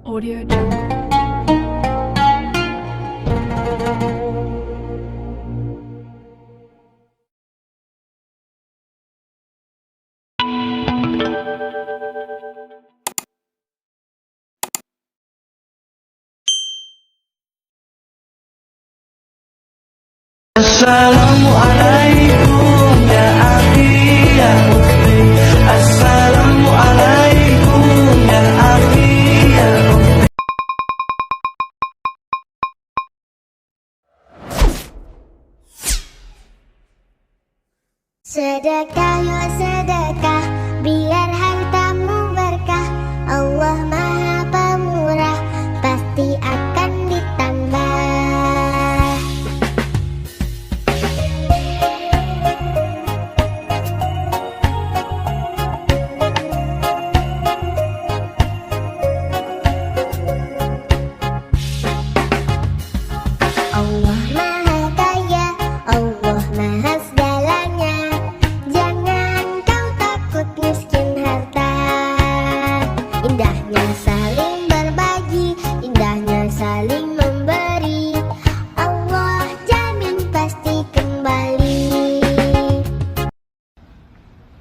Audio Jungle. Assalamualaikum ya akhi ya ukhti. Assalamualaikum ya akhi ya ukhti. Sedekah ya sedekah, biar hartamu berkah. Allah Maha Pemurah, pasti akan ditambah. Allah Maha Kaya, Allah Maha segalanya. Jangan kau takut miskin harta. Indahnya saling berbagi, indahnya saling memberi. Allah jamin pasti kembali.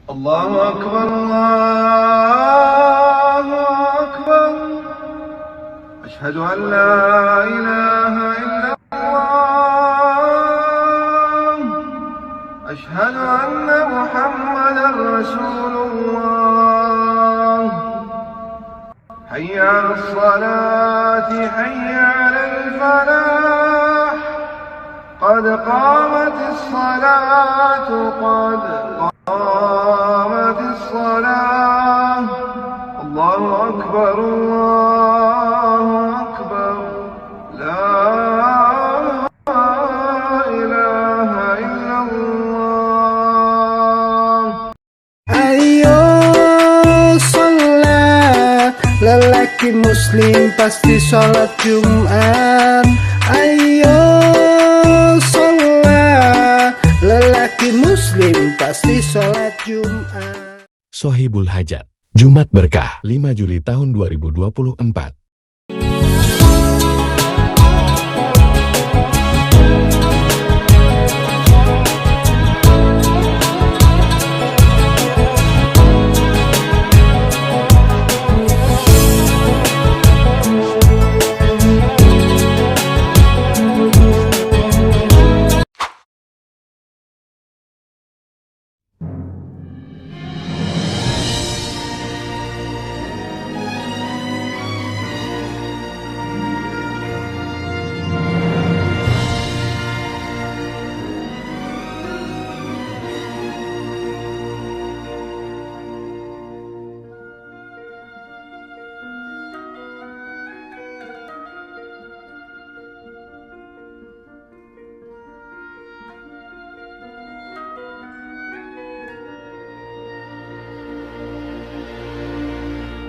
Allahu Akbar, Allahu Akbar. Ashhadu an la ilaha illallah. Ashhadu anna Muhammadan Rasulullah. Hayya 'alas salati, hayya 'alal falah. قد قامت الصلاة قد قامت الصلاة. الله أكبر الله أكبر. لا إله إلا الله. Ayo sholat, lelaki muslim pasti sholat Jumat. Ayo sholat, lelaki muslim pasti sholat Jumat. Sohibul Hajat, Jumat Berkah, 5 Juli tahun 2024.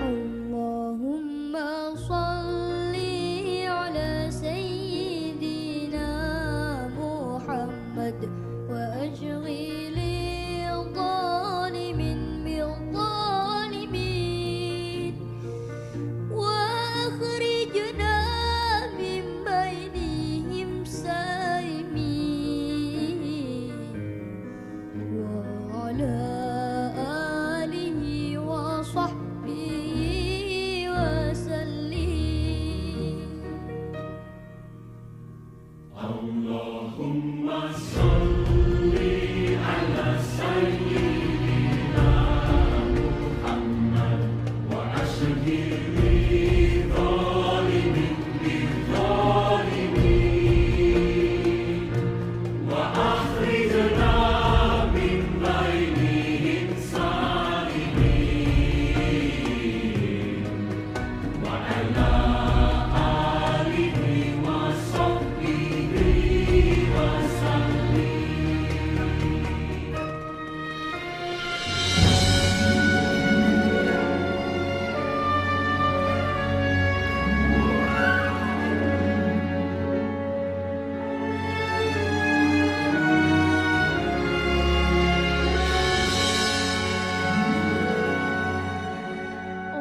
Allahumma shalli ala sayyidina Muhammad wa ashghili zalimin bil zalimin wa akhrijna min bainihim salimin wa ala alihi wa sahbihi wa sallim.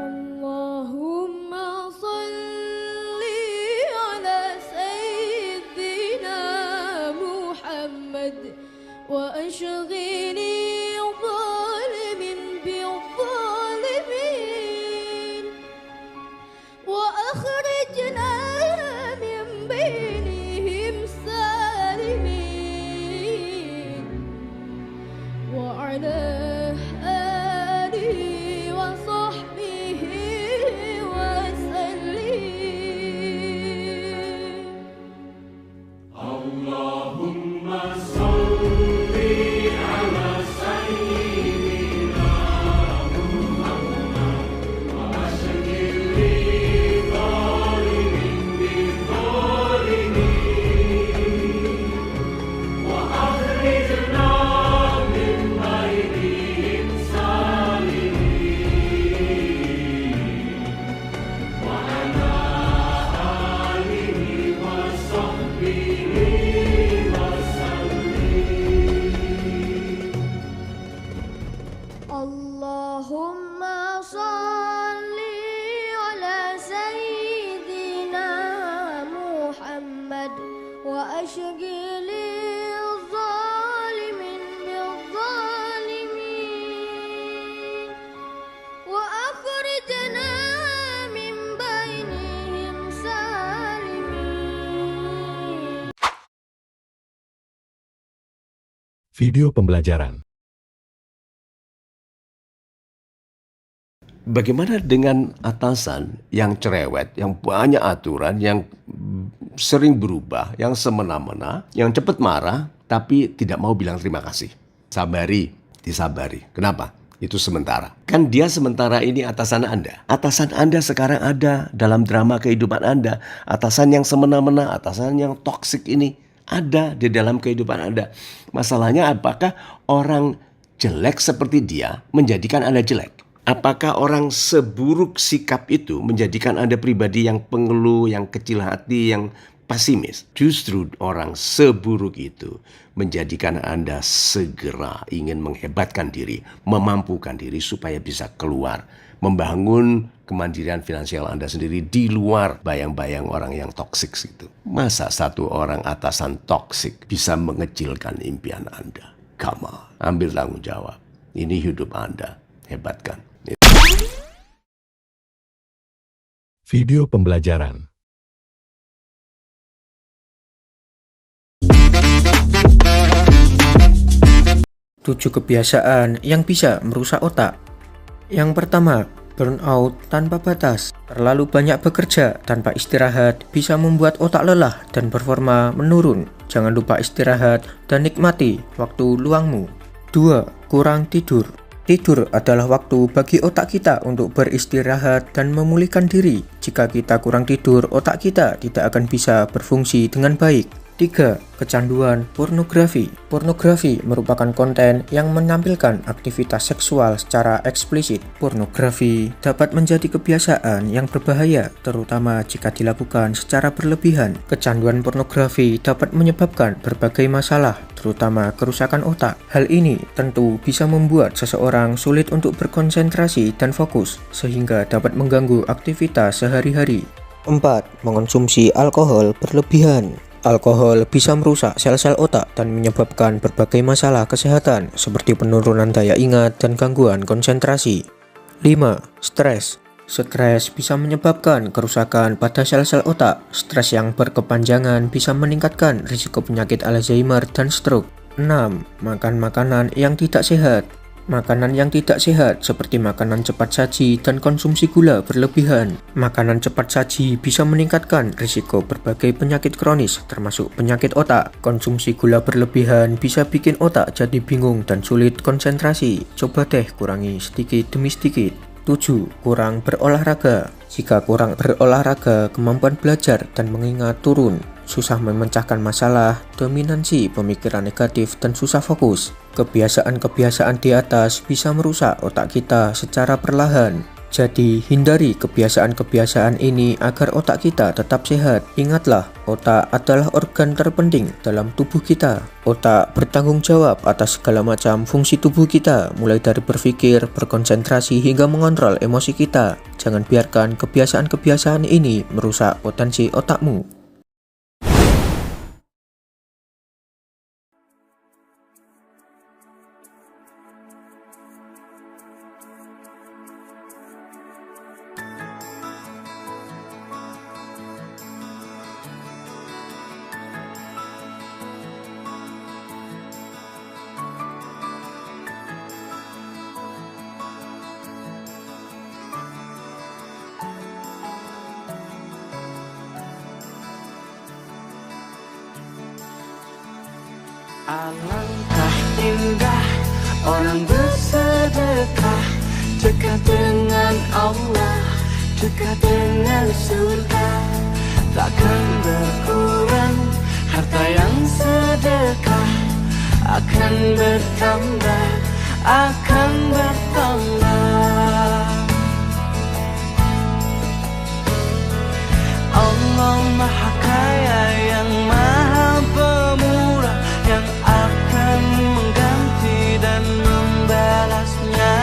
Allahumma salli وأشغل الظالمين بالظالمين وأخرجنا من بينهم سالمين. Video pembelajaran. Bagaimana dengan atasan yang cerewet, yang banyak aturan, yang sering berubah, yang semena-mena, yang cepat marah, tapi tidak mau bilang terima kasih? Sabari, disabari. Kenapa? Itu sementara. Kan dia sementara ini atasan Anda. Atasan Anda sekarang ada dalam drama kehidupan Anda. Atasan yang semena-mena, atasan yang toksik ini ada di dalam kehidupan Anda. Masalahnya apakah orang jelek seperti dia menjadikan Anda jelek? Apakah orang seburuk sikap itu menjadikan Anda pribadi yang pengeluh, yang kecil hati, yang pesimis? Justru orang seburuk itu menjadikan Anda segera ingin menghebatkan diri, memampukan diri supaya bisa keluar, membangun kemandirian finansial Anda sendiri di luar bayang-bayang orang yang toksik itu. Masa satu orang atasan toksik bisa mengecilkan impian Anda? Come on, ambil tanggung jawab. Ini hidup Anda, hebatkan. Video pembelajaran. Tujuh kebiasaan yang bisa merusak otak. Yang pertama, burnout tanpa batas. Terlalu banyak bekerja tanpa istirahat bisa membuat otak lelah dan performa menurun. Jangan lupa istirahat dan nikmati waktu luangmu. 2. Kurang tidur. Tidur adalah waktu bagi otak kita untuk beristirahat dan memulihkan diri. Jika kita kurang tidur, otak kita tidak akan bisa berfungsi dengan baik. 3. Kecanduan pornografi. Pornografi merupakan konten yang menampilkan aktivitas seksual secara eksplisit. Pornografi dapat menjadi kebiasaan yang berbahaya, terutama jika dilakukan secara berlebihan. Kecanduan pornografi dapat menyebabkan berbagai masalah, terutama kerusakan otak. Hal ini tentu bisa membuat seseorang sulit untuk berkonsentrasi dan fokus, sehingga dapat mengganggu aktivitas sehari-hari. 4. Mengonsumsi alkohol berlebihan. Alkohol bisa merusak sel-sel otak dan menyebabkan berbagai masalah kesehatan seperti penurunan daya ingat dan gangguan konsentrasi. 5. Stres. Stres bisa menyebabkan kerusakan pada sel-sel otak. Stres yang berkepanjangan bisa meningkatkan risiko penyakit Alzheimer dan stroke. 6. Makan makanan yang tidak sehat. Makanan yang tidak sehat seperti makanan cepat saji dan konsumsi gula berlebihan. Makanan cepat saji bisa meningkatkan risiko berbagai penyakit kronis termasuk penyakit otak. Konsumsi gula berlebihan bisa bikin otak jadi bingung dan sulit konsentrasi. Coba deh kurangi sedikit demi sedikit. 7. Kurang berolahraga. Jika kurang berolahraga, kemampuan belajar dan mengingat turun. Susah memecahkan masalah, dominansi pemikiran negatif, dan susah fokus. Kebiasaan-kebiasaan di atas bisa merusak otak kita secara perlahan. Jadi, hindari kebiasaan-kebiasaan ini agar otak kita tetap sehat. Ingatlah, otak adalah organ terpenting dalam tubuh kita. Otak bertanggung jawab atas segala macam fungsi tubuh kita, mulai dari berpikir, berkonsentrasi, hingga mengontrol emosi kita. Jangan biarkan kebiasaan-kebiasaan ini merusak potensi otakmu. Alangkah indah orang bersedekah, dekat dengan Allah, dekat dengan surga. Takkan berkurang harta yang sedekah, akan bertambah, akan bertambah. Allah Maha Kaya yang Maha Pemurah, yang akan mengganti dan membalasnya.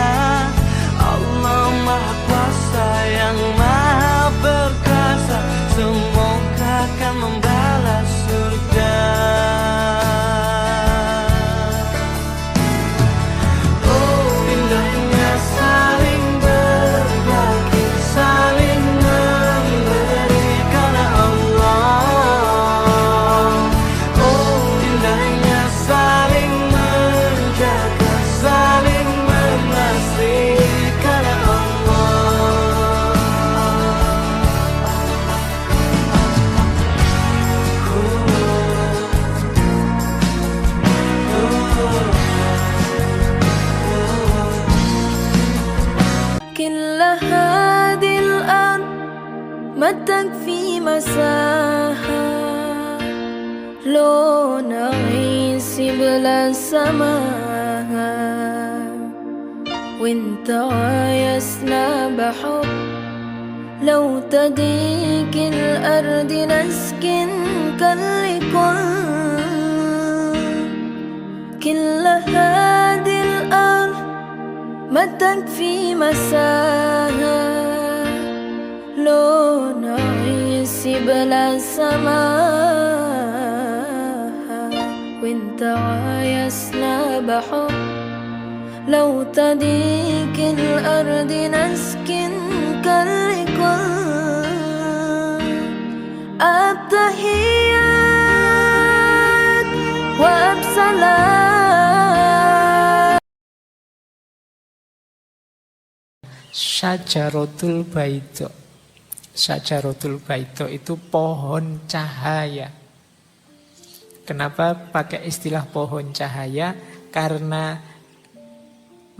Allah Maha Kuasa yang Maha Perkasa, semoga akan membalas surga. ما تكفي مساحة لو نعيش بلا سماء وانت عايزنا بحب لو تديك الأرض نسكن كل هذه الأرض ما تكفي مساحة لو نعيش بلا سماء وانت عايزنا بحب لو تديك الأرض نسكن التحيات وأبسلام. Syajaratul Baidha. Syajaratul Baidha itu pohon cahaya. Kenapa pakai istilah pohon cahaya? Karena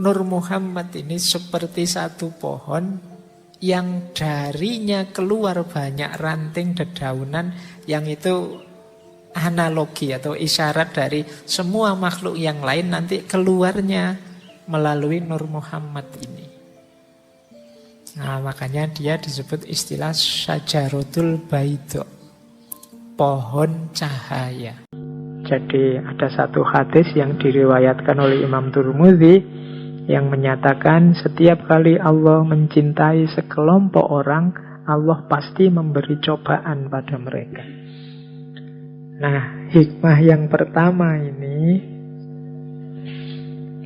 Nur Muhammad ini seperti satu pohon yang darinya keluar banyak ranting dedaunan, yang itu analogi atau isyarat dari semua makhluk yang lain nanti keluarnya melalui Nur Muhammad ini. Nah, makanya dia disebut istilah Syajaratul Baidha, pohon cahaya. Jadi ada satu hadis yang diriwayatkan oleh Imam Tirmidzi yang menyatakan setiap kali Allah mencintai sekelompok orang, Allah pasti memberi cobaan pada mereka. Nah, hikmah yang pertama ini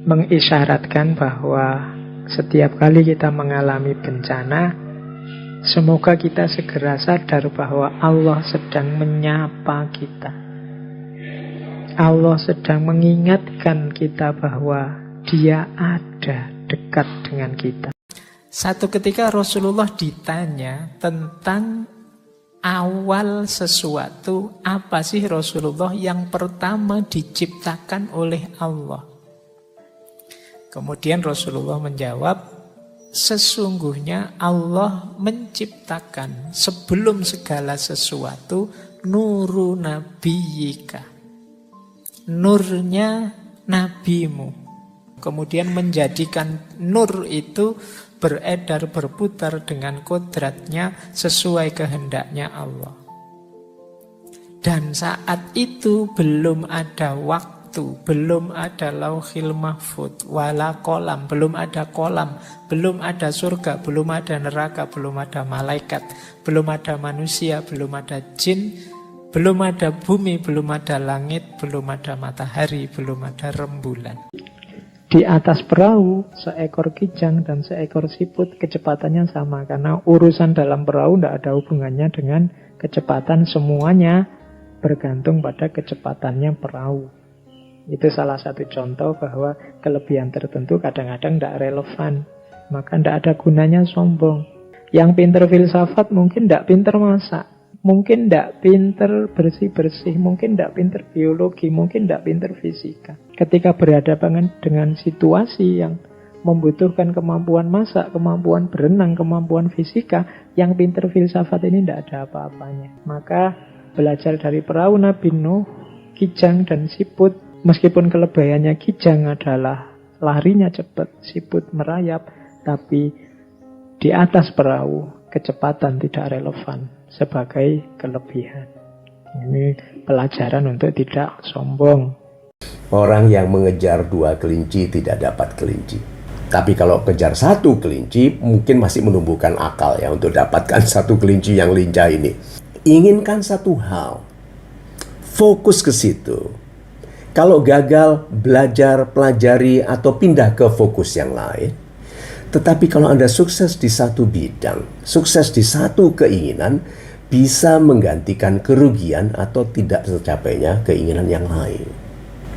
mengisyaratkan bahwa setiap kali kita mengalami bencana, semoga kita segera sadar bahwa Allah sedang menyapa kita. Allah sedang mengingatkan kita bahwa Dia ada dekat dengan kita. Satu ketika Rasulullah ditanya tentang awal sesuatu, apa sih Rasulullah yang pertama diciptakan oleh Allah? Kemudian Rasulullah menjawab, sesungguhnya Allah menciptakan sebelum segala sesuatu nuru nabiyika, nurnya nabimu. Kemudian menjadikan nur itu beredar, berputar dengan kodratnya sesuai kehendaknya Allah. Dan saat itu belum ada waktu, belum ada lauhil mahfud, wala kolam, belum ada kolam, belum ada surga, belum ada neraka, belum ada malaikat, belum ada manusia, belum ada jin, belum ada bumi, belum ada langit, belum ada matahari, belum ada rembulan. Di atas perahu, seekor kijang dan seekor siput kecepatannya sama. Karena urusan dalam perahu tidak ada hubungannya dengan kecepatan. Semuanya bergantung pada kecepatannya perahu. Itu salah satu contoh bahwa kelebihan tertentu kadang-kadang tidak relevan. Maka tidak ada gunanya sombong. Yang pinter filsafat mungkin tidak pinter masak. Mungkin tidak pinter bersih-bersih, mungkin tidak pinter biologi, mungkin tidak pinter fisika. Ketika berhadapan dengan situasi yang membutuhkan kemampuan masak, kemampuan berenang, kemampuan fisika, yang pinter filsafat ini tidak ada apa-apanya. Maka belajar dari perahu Nabi Nuh, kijang dan siput, meskipun kelebihannya kijang adalah larinya cepat, siput merayap, tapi di atas perahu kecepatan tidak relevan sebagai kelebihan. Ini pelajaran untuk tidak sombong. Orang yang mengejar 2 kelinci tidak dapat kelinci. Tapi kalau kejar 1 kelinci, mungkin masih menumbuhkan akal ya untuk dapatkan 1 kelinci yang lincah ini. Inginkan satu hal, fokus ke situ. Kalau gagal, belajar, pelajari, atau pindah ke fokus yang lain. Tetapi kalau Anda sukses di satu bidang, sukses di satu keinginan, bisa menggantikan kerugian atau tidak tercapainya keinginan yang lain.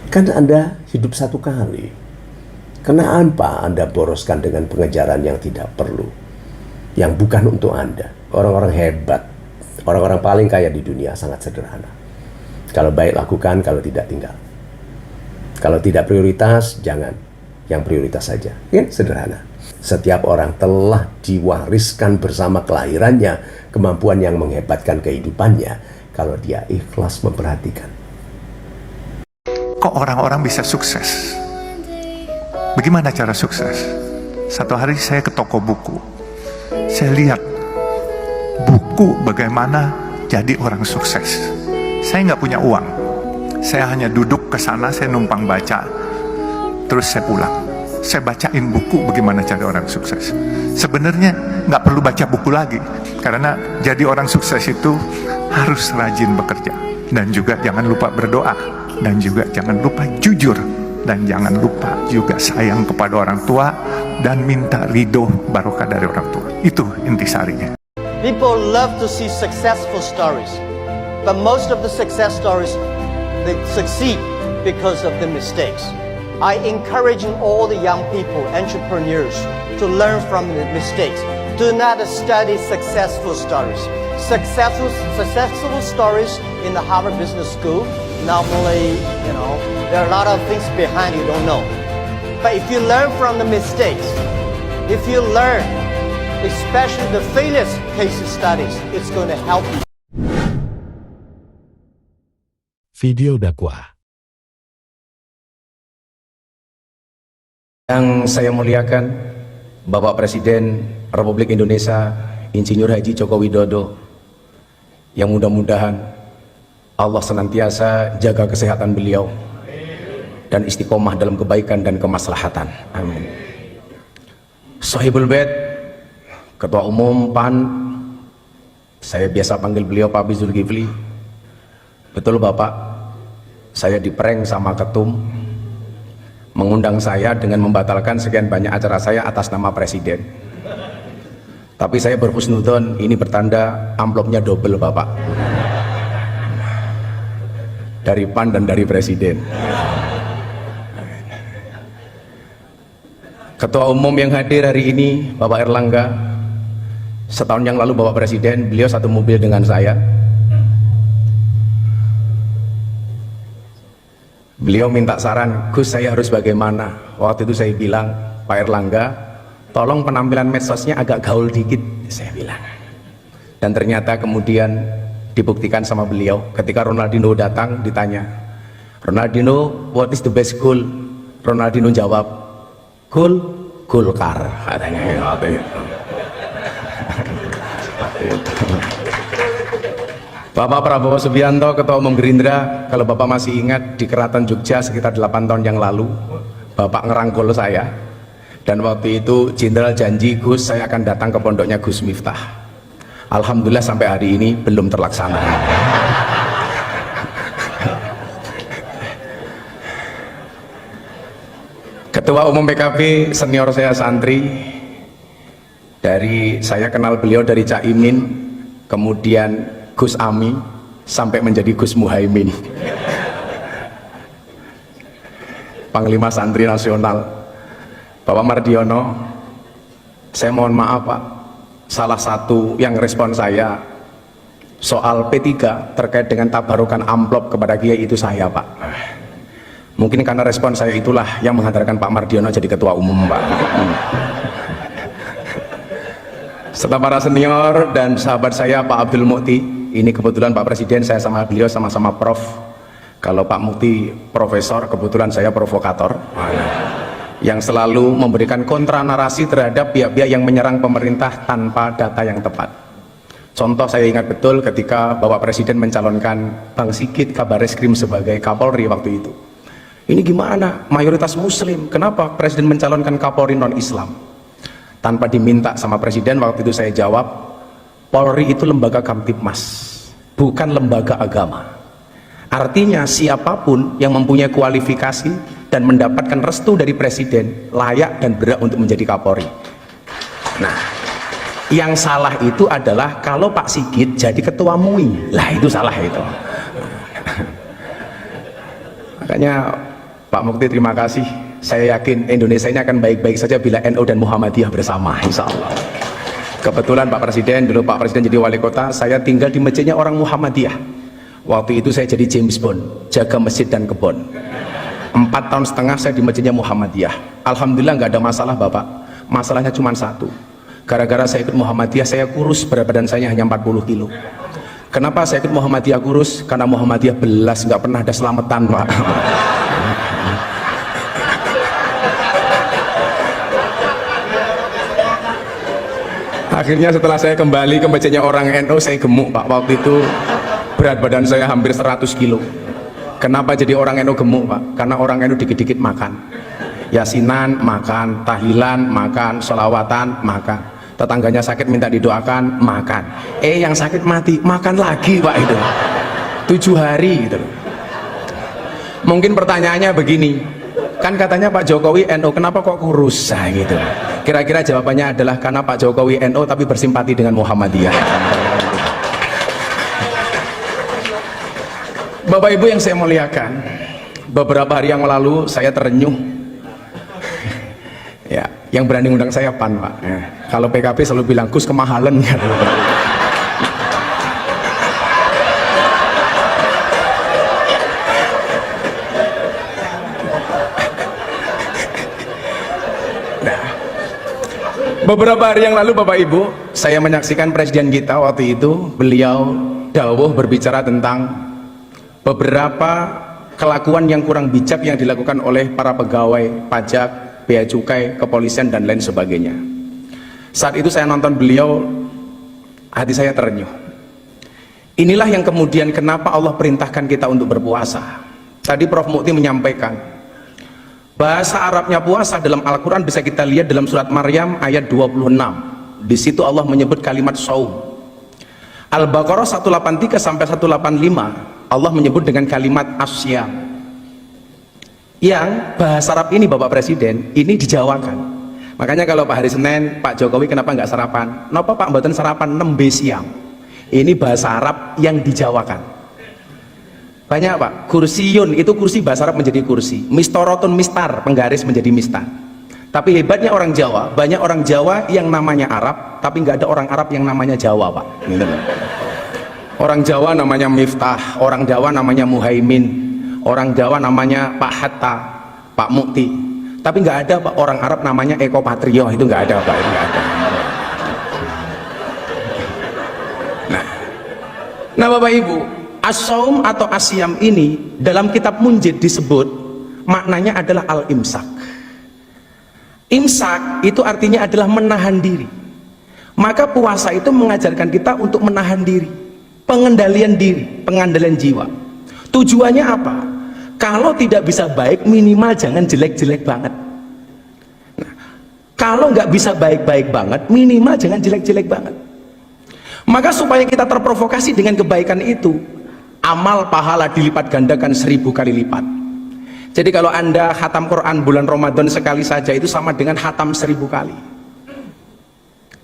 Kan Anda hidup satu kali. Kenapa Anda boroskan dengan pengejaran yang tidak perlu, yang bukan untuk Anda? Orang-orang hebat, orang-orang paling kaya di dunia sangat sederhana. Kalau baik lakukan, kalau tidak tinggal. Kalau tidak prioritas, jangan. Yang prioritas saja. Ya, sederhana. Setiap orang telah diwariskan bersama kelahirannya kemampuan yang menghebatkan kehidupannya kalau dia ikhlas memperhatikan. Kok orang-orang bisa sukses? Bagaimana cara sukses? Satu hari saya ke toko buku. Saya lihat buku bagaimana jadi orang sukses. Saya nggak punya uang. Saya hanya duduk ke sana, saya numpang baca. Terus saya pulang. Saya bacain buku bagaimana jadi orang sukses. Sebenarnya nggak perlu baca buku lagi. Karena jadi orang sukses itu harus rajin bekerja. Dan juga jangan lupa berdoa. Dan juga jangan lupa jujur. Dan jangan lupa juga sayang kepada orang tua. Dan minta ridho barokah dari orang tua. Itu intisarinya. People love to see successful stories. But most of the success stories, they succeed because of the mistakes. I encouraging all the young people, entrepreneurs, to learn from the mistakes. Do not study successful stories. Successful stories in the Harvard Business School, normally, there are a lot of things behind you don't know. But if you learn from the mistakes, if you learn, especially the failure case studies, it's going to help you. Video dakwah. Yang saya muliakan Bapak Presiden Republik Indonesia Insinyur Haji Joko Widodo, yang mudah-mudahan Allah senantiasa jaga kesehatan beliau dan istiqomah dalam kebaikan dan kemaslahatan. Amin. Sohibul Bait, Ketua Umum PAN, saya biasa panggil beliau Pak Zulkifli. Betul Bapak, saya diprank sama ketum, mengundang saya dengan membatalkan sekian banyak acara saya atas nama Presiden. Tapi saya berhusnudon, ini bertanda amplopnya double Bapak, dari PAN dan dari Presiden. Ketua Umum yang hadir hari ini Bapak Erlangga, setahun yang lalu Bapak Presiden, beliau satu mobil dengan saya. Beliau minta saran, Gus saya harus bagaimana? Waktu itu saya bilang, Pak Erlangga, tolong penampilan medsosnya agak gaul dikit, saya bilang. Dan ternyata kemudian dibuktikan sama beliau. Ketika Ronaldinho datang, ditanya, Ronaldinho, what is the best goal? Ronaldinho jawab, goal, Golkar, katanya. Bapak Prabowo Subianto, Ketua Umum Gerindra, kalau Bapak masih ingat di Keraton Jogja sekitar 8 tahun yang lalu, Bapak ngerangkul saya, dan waktu itu Jenderal janji, Gus saya akan datang ke pondoknya Gus Miftah. Alhamdulillah sampai hari ini belum terlaksana. Ketua Umum PKB senior saya santri, dari saya kenal beliau dari Cak Imin, kemudian Gus Ami, sampai menjadi Gus Muhaimin. Panglima Santri Nasional Bapak Mardiono, saya mohon maaf Pak, salah satu yang respon saya soal P3 terkait dengan tabarukan amplop kepada Kiai itu saya Pak. Mungkin karena respon saya itulah yang menghantarkan Pak Mardiono jadi Ketua Umum Pak. Serta para senior dan sahabat saya Pak Abdul Mukti, ini kebetulan Pak Presiden saya sama beliau sama-sama prof. Kalau Pak Mukti profesor, kebetulan saya provokator, yang selalu memberikan kontra narasi terhadap pihak-pihak yang menyerang pemerintah tanpa data yang tepat. Contoh saya ingat betul ketika Bapak Presiden mencalonkan Bang Sigit Kabareskrim sebagai Kapolri waktu itu. Ini gimana? Mayoritas Muslim, kenapa Presiden mencalonkan Kapolri non-Islam? Tanpa diminta sama Presiden, waktu itu saya jawab, Polri itu lembaga Kamtibmas, bukan lembaga agama. Artinya siapapun yang mempunyai kualifikasi dan mendapatkan restu dari Presiden layak dan berhak untuk menjadi Kapolri. Nah, yang salah itu adalah kalau Pak Sigit jadi ketua MUI, lah itu salah itu. Makanya Pak Mukti terima kasih. Saya yakin Indonesia ini akan baik-baik saja bila NU dan Muhammadiyah bersama, insya Allah. Kebetulan Pak Presiden, dulu Pak Presiden jadi wali kota, saya tinggal di masjidnya orang Muhammadiyah. Waktu itu saya jadi James Bond, jaga masjid dan kebun. 4,5 tahun saya di masjidnya Muhammadiyah. Alhamdulillah nggak ada masalah Bapak. Masalahnya cuma satu. Gara-gara saya ikut Muhammadiyah, saya kurus, berat badan saya hanya 40 kilo. Kenapa saya ikut Muhammadiyah kurus? Karena Muhammadiyah belas, nggak pernah ada selamatan, Pak. Akhirnya setelah saya kembali ke masjidnya orang NU, saya gemuk, Pak. Waktu itu berat badan saya hampir 100 kilo. Kenapa jadi orang NU gemuk, Pak? Karena orang NU dikit-dikit makan. Yasinan makan, tahlilan makan, sholawatan makan. Tetangganya sakit minta didoakan, makan. Yang sakit mati, makan lagi, Pak, itu 7 hari gitu. Mungkin pertanyaannya begini, kan katanya Pak Jokowi NU, kenapa kok kurus? Nah, gitu. Kira-kira jawabannya adalah karena Pak Jokowi NU tapi bersimpati dengan Muhammadiyah. Bapak Ibu yang saya muliakan, beberapa hari yang lalu saya terenyuh. Ya, yang berani undang saya PAN, Pak. Ya. Kalau PKB selalu bilang Gus kemahalan kan. Beberapa hari yang lalu Bapak Ibu, saya menyaksikan presiden kita waktu itu, beliau dawuh berbicara tentang beberapa kelakuan yang kurang bijak yang dilakukan oleh para pegawai pajak, bea cukai, kepolisian dan lain sebagainya. Saat itu saya nonton beliau, hati saya terenyuh. Inilah yang kemudian kenapa Allah perintahkan kita untuk berpuasa. Tadi Prof. Mukti menyampaikan bahasa Arabnya puasa dalam Al-Quran bisa kita lihat dalam surat Maryam ayat 26. Di situ Allah menyebut kalimat saum. Al-Baqarah 183 sampai 185 Allah menyebut dengan kalimat asyam. Yang bahasa Arab ini Bapak Presiden ini dijawakan. Makanya kalau Pak hari Senin Pak Jokowi kenapa nggak sarapan? Napa Pak mboten sarapan nembe siang? Ini bahasa Arab yang dijawakan. Banyak Pak, kursiyun itu kursi bahasa Arab menjadi kursi, mistorotun mistar, penggaris menjadi mistar. Tapi hebatnya orang Jawa, banyak orang Jawa yang namanya Arab tapi nggak ada orang Arab yang namanya Jawa, Pak. Gitu. Orang Jawa namanya Miftah, orang Jawa namanya Muhaimin, orang Jawa namanya Pak Hatta, Pak Mukti, tapi nggak ada Pak orang Arab namanya Eko Patrio, itu nggak ada Pak, itu nggak ada. Nah Bapak Ibu, as-saum atau asyam ini dalam kitab Munjid disebut maknanya adalah al-imsak. Imsak itu artinya adalah menahan diri. Maka puasa itu mengajarkan kita untuk menahan diri, pengendalian diri, pengendalian jiwa. Tujuannya apa? Kalau tidak bisa baik, minimal jangan jelek-jelek banget. Nah, kalau nggak bisa baik-baik banget, minimal jangan jelek-jelek banget. Maka supaya kita terprovokasi dengan kebaikan itu, amal pahala dilipat gandakan 1000 kali lipat. Jadi kalau Anda khatam Quran bulan Ramadan sekali saja itu sama dengan khatam 1000 kali.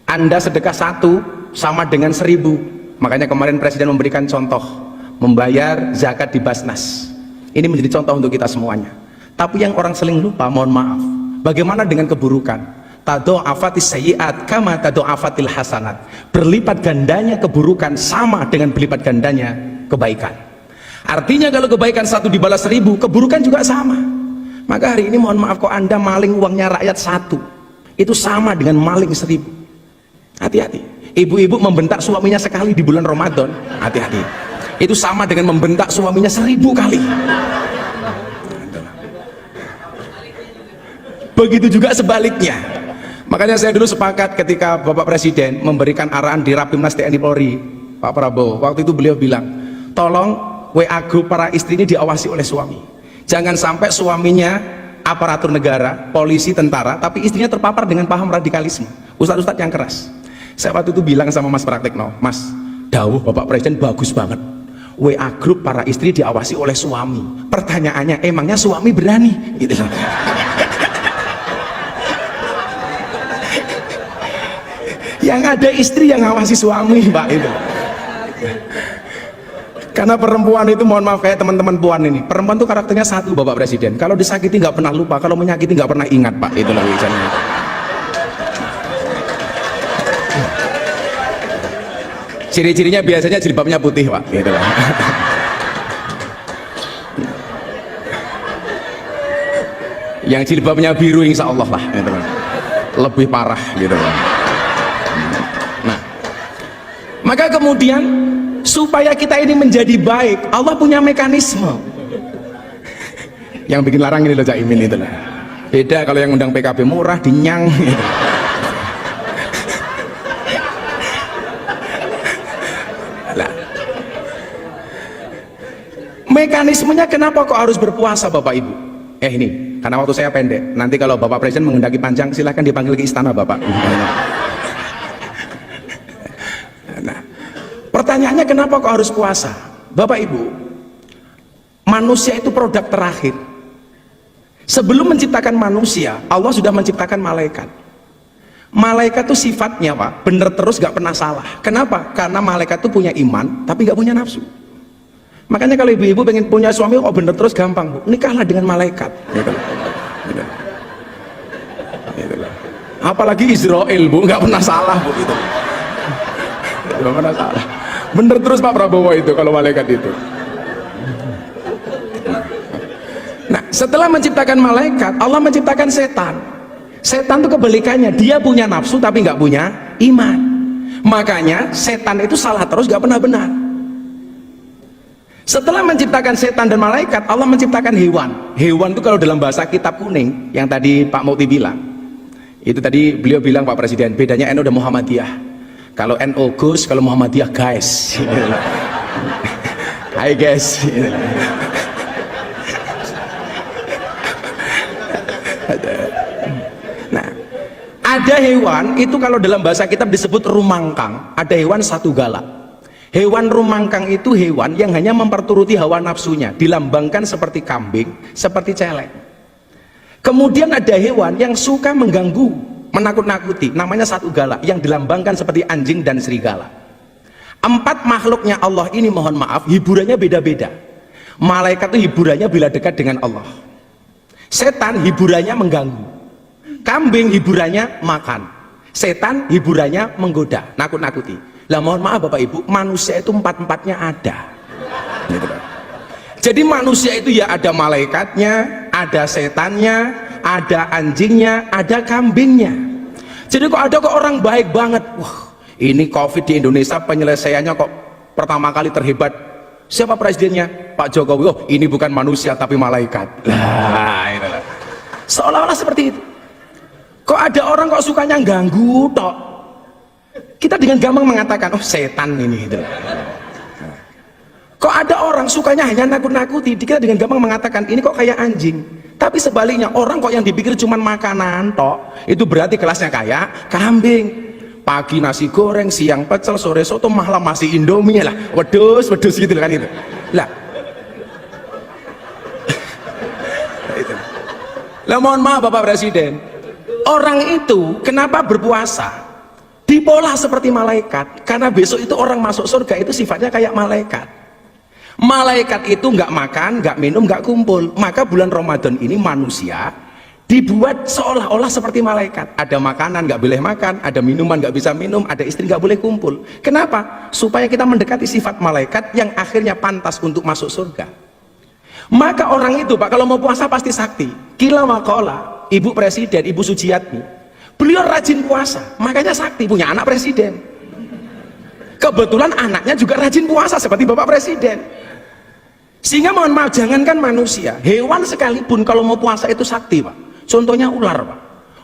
Anda sedekah 1 sama dengan 1000. Makanya kemarin Presiden memberikan contoh membayar zakat di Basnas. Ini menjadi contoh untuk kita semuanya. Tapi yang orang sering lupa, mohon maaf, bagaimana dengan keburukan? Tado'afatis sayyi'at kama tado'afatil hasanat. Berlipat gandanya keburukan sama dengan berlipat gandanya kebaikan. Artinya kalau kebaikan 1 dibalas 1000, keburukan juga sama. Maka hari ini mohon maaf, kok Anda maling uangnya rakyat 1, itu sama dengan maling 1000. Hati-hati. Ibu-ibu membentak suaminya sekali di bulan Ramadan, hati-hati. Itu sama dengan membentak suaminya 1000 kali. Begitu juga sebaliknya. Makanya saya dulu sepakat ketika Bapak Presiden memberikan arahan di Rapimnas TNI Polri, Pak Prabowo, waktu itu beliau bilang, tolong WA grup para istri ini diawasi oleh suami. Jangan sampai suaminya aparatur negara, polisi, tentara, tapi istrinya terpapar dengan paham radikalisme, ustadz-ustadz yang keras. Saya waktu itu bilang sama Mas Praktekno, Mas, dawuh Bapak Presiden bagus banget, WA grup para istri diawasi oleh suami. Pertanyaannya, emangnya suami berani? Gitu. Yang ada istri yang ngawasi suami, Pak, itu. Karena perempuan itu, mohon maaf kayak teman-teman puan ini, perempuan itu karakternya 1 Bapak Presiden, kalau disakiti nggak pernah lupa, kalau menyakiti nggak pernah ingat, Pak, itu lagi caranya. Ciri-cirinya biasanya jilbabnya putih, Pak, gitu lah. Yang jilbabnya biru insya Allah lah, gitu lah. Lebih parah, gitu lah. Maka kemudian supaya kita ini menjadi baik, Allah punya mekanisme. Yang bikin larang ini loh Cak Imin itu lah. Beda kalau yang undang PKB murah dinyang. Nah, mekanismenya kenapa kok harus berpuasa Bapak Ibu? Ini karena waktu saya pendek. Nanti kalau Bapak Presiden menghendaki panjang, silahkan dipanggil ke istana Bapak. Nah, pertanyaannya kenapa kok harus puasa? Bapak Ibu, manusia itu produk terakhir. Sebelum menciptakan manusia, Allah sudah menciptakan malaikat. Malaikat itu sifatnya Pak, bener terus gak pernah salah. Kenapa? Karena malaikat itu punya iman, tapi gak punya nafsu. Makanya kalau ibu-ibu pengen punya suami kok bener terus gampang Bu, nikahlah dengan malaikat gitu. Apalagi Israel Bu, nggak pernah salah Bu itu. Nggak pernah salah. Bener terus Pak Prabowo itu kalau malaikat itu. Nah, setelah menciptakan malaikat, Allah menciptakan setan. Setan itu kebalikannya, dia punya nafsu tapi nggak punya iman. Makanya setan itu salah terus, nggak pernah benar. Setelah menciptakan setan dan malaikat, Allah menciptakan hewan. Hewan itu kalau dalam bahasa kitab kuning yang tadi Pak Mukti bilang, itu tadi beliau bilang Pak Presiden, bedanya NU dan Muhammadiyah. Kalau NU Gus, kalau Muhammadiyah guys. Hai guys. Nah, ada hewan itu kalau dalam bahasa kitab disebut rumangkang. Ada hewan satu galak. Hewan rumangkang itu hewan yang hanya memperturuti hawa nafsunya, dilambangkan seperti kambing, seperti celeng. Kemudian ada hewan yang suka mengganggu, menakut-nakuti, namanya satu galak, yang dilambangkan seperti anjing dan serigala. 4 makhluknya Allah ini mohon maaf, hiburannya beda-beda. Malaikat itu hiburannya bila dekat dengan Allah. Setan hiburannya mengganggu. Kambing hiburannya makan. Setan hiburannya menggoda, nakut-nakuti. Lah mohon maaf Bapak Ibu, manusia itu 4-4-nya ada. Jadi manusia itu ya ada malaikatnya, ada setannya, ada anjingnya, ada kambingnya. Jadi kok ada kok orang baik banget. Wah, ini COVID di Indonesia penyelesaiannya kok pertama kali terhebat. Siapa presidennya? Pak Jokowi. Oh, ini bukan manusia tapi malaikat. Lah, itulah. Seolah-olah seperti itu. Kok ada orang kok sukanya ganggu tok. Kita dengan gampang mengatakan, oh setan ini gitu. Kok ada orang sukanya hanya nakut-nakuti, kita dengan gampang mengatakan ini kok kayak anjing. Tapi sebaliknya, orang kok yang dipikir cuma makanan tok, itu berarti kelasnya kayak kambing. Pagi nasi goreng, siang pecel, sore soto, malam masih Indomie lah. Wedus gitu kan itu. Lah. Lah mohon maaf Bapak Presiden. Orang itu kenapa berpuasa? Dipola seperti malaikat, karena besok itu orang masuk surga itu sifatnya kayak malaikat. Malaikat itu nggak makan, nggak minum, nggak kumpul. Maka bulan Ramadan ini manusia dibuat seolah-olah seperti malaikat. Ada makanan nggak boleh makan, ada minuman nggak bisa minum, ada istri nggak boleh kumpul. Kenapa? Supaya kita mendekati sifat malaikat yang akhirnya pantas untuk masuk surga. Maka orang itu Pak kalau mau puasa pasti sakti. Kila makola, Ibu Presiden, Ibu Sujiatmi. Beliau rajin puasa, makanya sakti, punya anak presiden. Kebetulan anaknya juga rajin puasa seperti Bapak Presiden. Sehingga mohon maaf, jangankan manusia, hewan sekalipun kalau mau puasa itu sakti Pak. Contohnya ular Pak.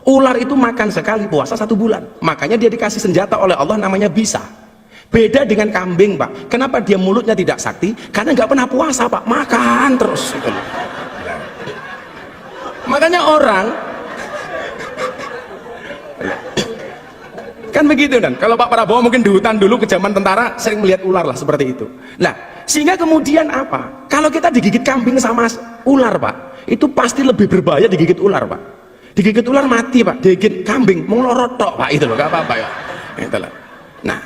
Ular itu makan sekali puasa 1 bulan. Makanya dia dikasih senjata oleh Allah namanya bisa. Beda dengan kambing Pak. Kenapa dia mulutnya tidak sakti? Karena nggak pernah puasa Pak, makan terus. Makanya orang kan begitu kan, kalau Pak Prabowo mungkin di hutan dulu ke zaman tentara sering melihat ular lah seperti itu. Nah sehingga kemudian apa, kalau kita digigit kambing sama ular Pak, itu pasti lebih berbahaya digigit ular Pak. Digigit ular mati Pak, digigit kambing melorot tok Pak, itu loh, gak apa-apa ya. Itulah. Nah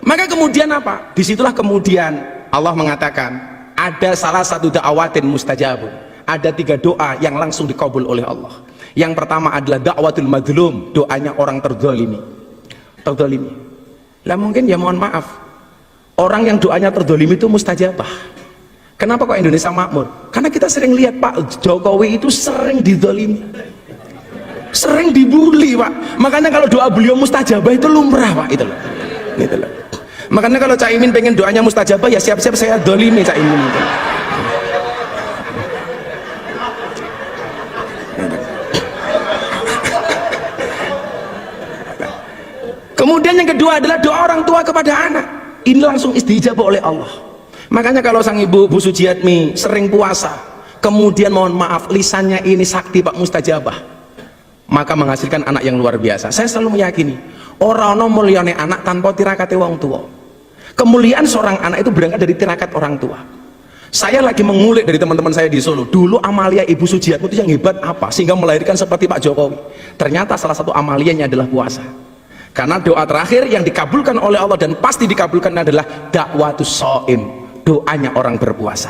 maka kemudian apa, disitulah kemudian Allah mengatakan ada salah satu da'awatin mustajabun, ada 3 doa yang langsung dikabul oleh Allah. Yang pertama adalah da'watul madlum, doanya orang terzalimi. Lah mungkin ya mohon maaf, orang yang doanya terzalimi itu mustajabah. Kenapa kok Indonesia makmur? Karena kita sering lihat Pak Jokowi itu sering dizalimi, sering dibully Pak. Makanya kalau doa beliau mustajabah itu lumrah Pak, itu loh. Makanya kalau Cak Imin pengen doanya mustajabah, ya siap-siap saya dolimi Cak Imin itu. Kemudian yang kedua adalah doa orang tua kepada anak. Ini langsung istijabah oleh Allah. Makanya kalau sang ibu Bu Sujiatmi sering puasa, kemudian mohon maaf lisannya ini sakti Pak mustajabah, maka menghasilkan anak yang luar biasa. Saya selalu meyakini orang ono mulyane anak tanpa tirakate wong tua. Kemuliaan seorang anak itu berangkat dari tirakat orang tua. Saya lagi mengulik dari teman-teman saya di Solo, dulu amalia Ibu Sujiatmi itu yang hebat apa sehingga melahirkan seperti Pak Jokowi. Ternyata salah satu amalianya adalah puasa. Karena doa terakhir yang dikabulkan oleh Allah dan pasti dikabulkan adalah dakwatus shaim, doanya orang berpuasa.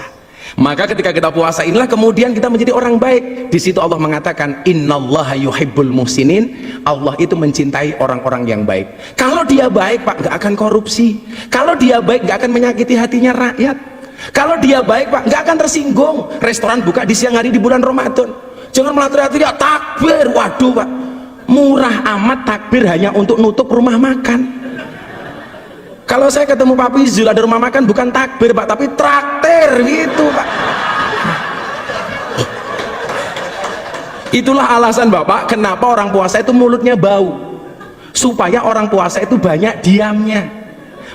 Maka ketika kita puasa inilah kemudian kita menjadi orang baik. Di situ Allah mengatakan innallaha yuhibbul muhsinin, Allah itu mencintai orang-orang yang baik. Kalau dia baik Pak, nggak akan korupsi. Kalau dia baik nggak akan menyakiti hatinya rakyat. Kalau dia baik Pak, nggak akan tersinggung. Restoran buka di siang hari di bulan Ramadan, jangan malah teriak-teriak takbir. Waduh Pak, murah amat takbir hanya untuk nutup rumah makan. Kalau saya ketemu Pak Pizul ada rumah makan bukan takbir Pak, tapi traktir gitu Pak. Itulah alasan Bapak kenapa orang puasa itu mulutnya bau, supaya orang puasa itu banyak diamnya.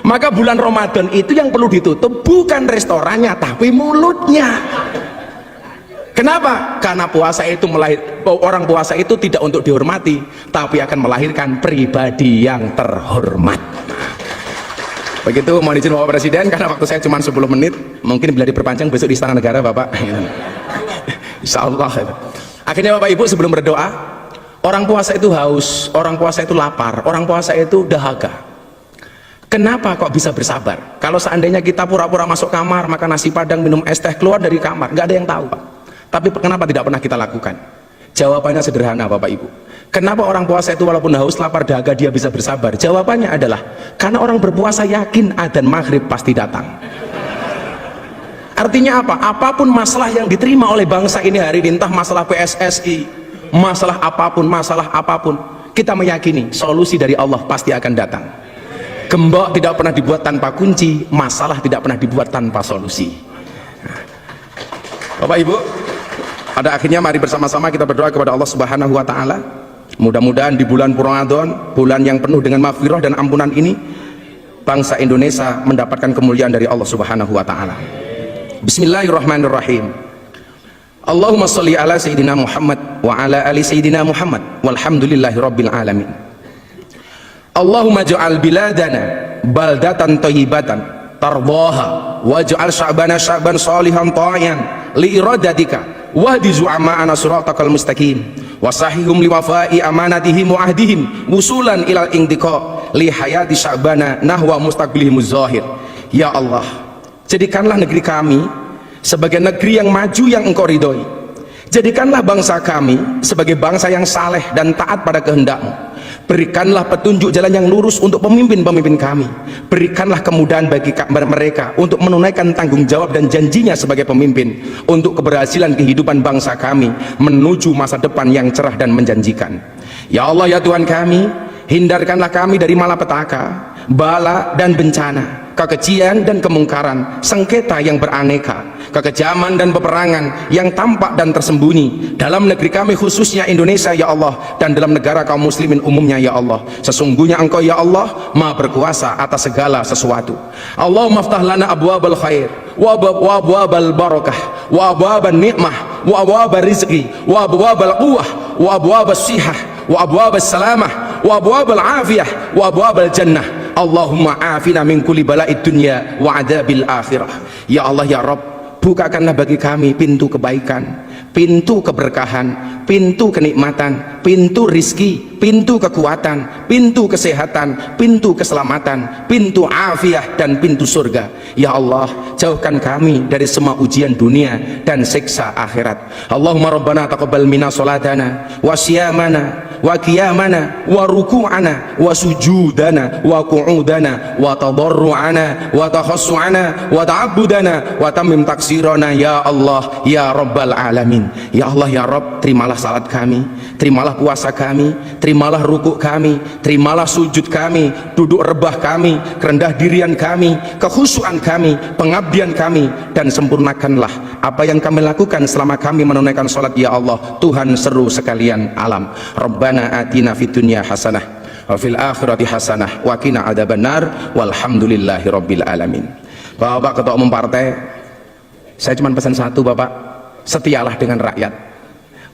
Maka bulan Ramadan itu yang perlu ditutup bukan restorannya tapi mulutnya. Kenapa? Karena puasa itu orang puasa itu tidak untuk dihormati, tapi akan melahirkan pribadi yang terhormat. Begitu, mohon izin Bapak Presiden, karena waktu saya cuma 10 menit, mungkin bila diperpanjang besok di Istana Negara Bapak. Insya Allah. Akhirnya Bapak Ibu sebelum berdoa, orang puasa itu haus, orang puasa itu lapar, orang puasa itu dahaga. Kenapa kok bisa bersabar? Kalau seandainya kita pura-pura masuk kamar, makan nasi padang, minum es teh, keluar dari kamar, nggak ada yang tahu Pak. Tapi kenapa tidak pernah kita lakukan? Jawabannya sederhana Bapak Ibu. Kenapa orang puasa itu walaupun haus, lapar, dahaga dia bisa bersabar? Jawabannya adalah karena orang berpuasa yakin adzan maghrib pasti datang. Artinya apa? Apapun masalah yang diterima oleh bangsa ini hari ini, entah masalah PSSI, masalah apapun, kita meyakini solusi dari Allah pasti akan datang. Gembok tidak pernah dibuat tanpa kunci, masalah tidak pernah dibuat tanpa solusi. Bapak Ibu, pada akhirnya mari bersama-sama kita berdoa kepada Allah Subhanahu wa taala. Mudah-mudahan di bulan Ramadan, bulan yang penuh dengan maghfirah dan ampunan ini, bangsa Indonesia mendapatkan kemuliaan dari Allah Subhanahu wa taala. Bismillahirrahmanirrahim. Allahumma sholli ala sayyidina Muhammad wa ala ali sayyidina Muhammad walhamdulillahirabbil alamin. Allahumma ja'al biladana baldatan thayyibatan tardaha waj'al sya'bana sya'ban shalihan ta'ian li iradatika wahdi zu'ama'ana siratal mustaqim wasahihum liwafai amanatihim wa ahdihim wusulan ilal intiqa li hayati sya'bana nahwa mustaqbilihim zahir. Ya Allah, jadikanlah negeri kami sebagai negeri yang maju yang Engkau ridhoi. Jadikanlah bangsa kami sebagai bangsa yang saleh dan taat pada kehendak-Mu. Berikanlah petunjuk jalan yang lurus untuk pemimpin-pemimpin kami. Berikanlah kemudahan bagi mereka untuk menunaikan tanggung jawab dan janjinya sebagai pemimpin untuk keberhasilan kehidupan bangsa kami menuju masa depan yang cerah dan menjanjikan. Ya Allah, ya Tuhan kami, hindarkanlah kami dari malapetaka, bala dan bencana, kekejian dan kemungkaran, sengketa yang beraneka, kekejaman dan peperangan yang tampak dan tersembunyi dalam negeri kami khususnya Indonesia ya Allah, dan dalam negara kaum muslimin umumnya ya Allah. Sesungguhnya Engkau ya Allah Maha berkuasa atas segala sesuatu. Allahumma aftah lana abwabal khair wa abwabal barakah wa abwabal ni'mah wa abwabal rizqi wa abwabal quwwah wa abwabal sihah wa abwabal salamah wa abwabal afiyah wa abwabal jannah. Allahumma afina min kulli bala'id dunya wa adabil akhirah. Ya Allah ya Rabb, bukakanlah bagi kami pintu kebaikan, pintu keberkahan, pintu kenikmatan, pintu rizki, pintu kekuatan, pintu kesehatan, pintu keselamatan, pintu afiah dan pintu surga. Ya Allah, jauhkan kami dari semua ujian dunia dan siksa akhirat. Allahumma rabbana taqabbal minna salatana wa siyamana wa qiyamana wa ruku'ana wa sujudana wa qu'udana wa tadarru'ana wa takhassu'ana wa ta'abbudana wa tamim taksirana ya Allah ya Rabbal Alamin. Ya Allah ya Rabb, terimalah salat kami, terimalah puasa kami, terimalah rukuk kami, terimalah sujud kami, duduk rebah kami, kerendah dirian kami, kekhusyuan kami, pengabdian kami, dan sempurnakanlah apa yang kami lakukan selama kami menunaikan sholat ya Allah Tuhan seru sekalian alam. Rabbana atina fid dunya hasanah wa fil akhirati hasanah wa qina adzabannar walhamdulillahi rabbil alamin. Bapak Ketua Umum Partai, saya cuma pesan satu Bapak, setialah dengan rakyat.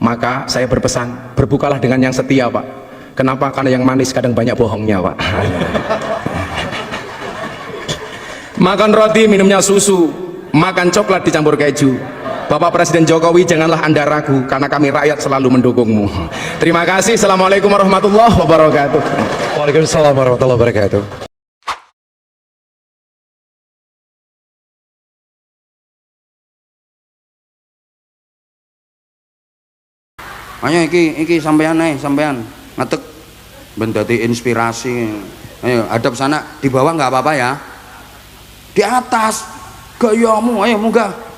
Maka saya berpesan, berbukalah dengan yang setia Pak. Kenapa? Karena yang manis kadang banyak bohongnya Pak. Makan roti, minumnya susu, makan coklat dicampur keju. Bapak Presiden Jokowi, janganlah Anda ragu, karena kami rakyat selalu mendukungmu. Terima kasih. Assalamualaikum warahmatullahi wabarakatuh. Waalaikumsalam warahmatullahi wabarakatuh. Ayo iki sampean ngetek ben dadi inspirasi. Ayo hadap sana, di bawah nggak apa-apa ya. Di atas gayamu, ayo munggah.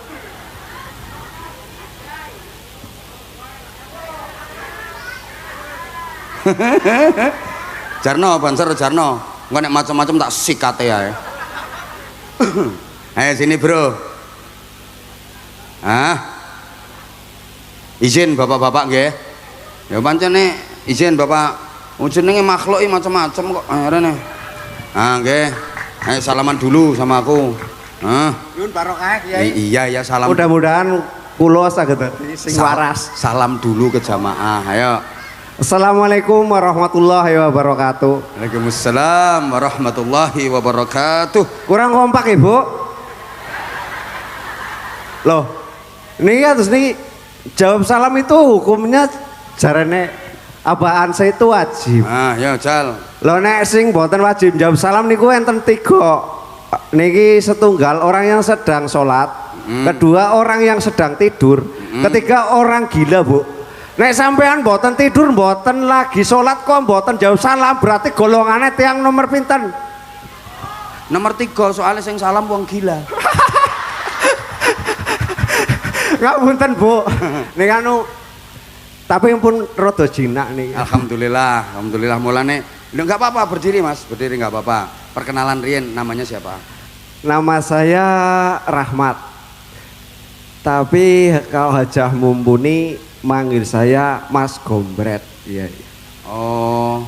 Jarno, Banser Jarno, engko nek macam-macam tak sikate ya. Ayo sini bro. Izin bapak-bapak nggih. Ya pancene izin bapak. Jenenge makhluk iki macam-macam kok akhirnya. Nggih. Ayo salaman dulu sama aku. Yun barokah Kiai. Iya salam. Mudah-mudahan kula saged dadi sing waras. Salam dulu ke jamaah. Ayo. Assalamualaikum warahmatullahi wabarakatuh. Waalaikumsalam warahmatullahi wabarakatuh. Kurang kompak Ibu. Loh. Ini terus nih jawab salam itu hukumnya jarane apaan saya itu wajib. Ya Jal. Lo nek sing boten wajib jawab salam niku enten 3. Niki setunggal orang yang sedang sholat, kedua orang yang sedang tidur, ketiga orang gila Bu. Nek sampean boten tidur, boten lagi sholat kok boten jawab salam, berarti golongannya tiang nomor pinten? Nomor 3 soalnya sing salam wong gila. Ngapunten Bu. Nek anu tapi pun rada jinak nih. Alhamdulillah mulane. Lho enggak apa-apa berdiri Mas, berdiri enggak apa-apa. Perkenalan Rien, namanya siapa? Nama saya Rahmat. Tapi kalau Hajah Mumpuni manggil saya Mas Gombret. Iya. Oh,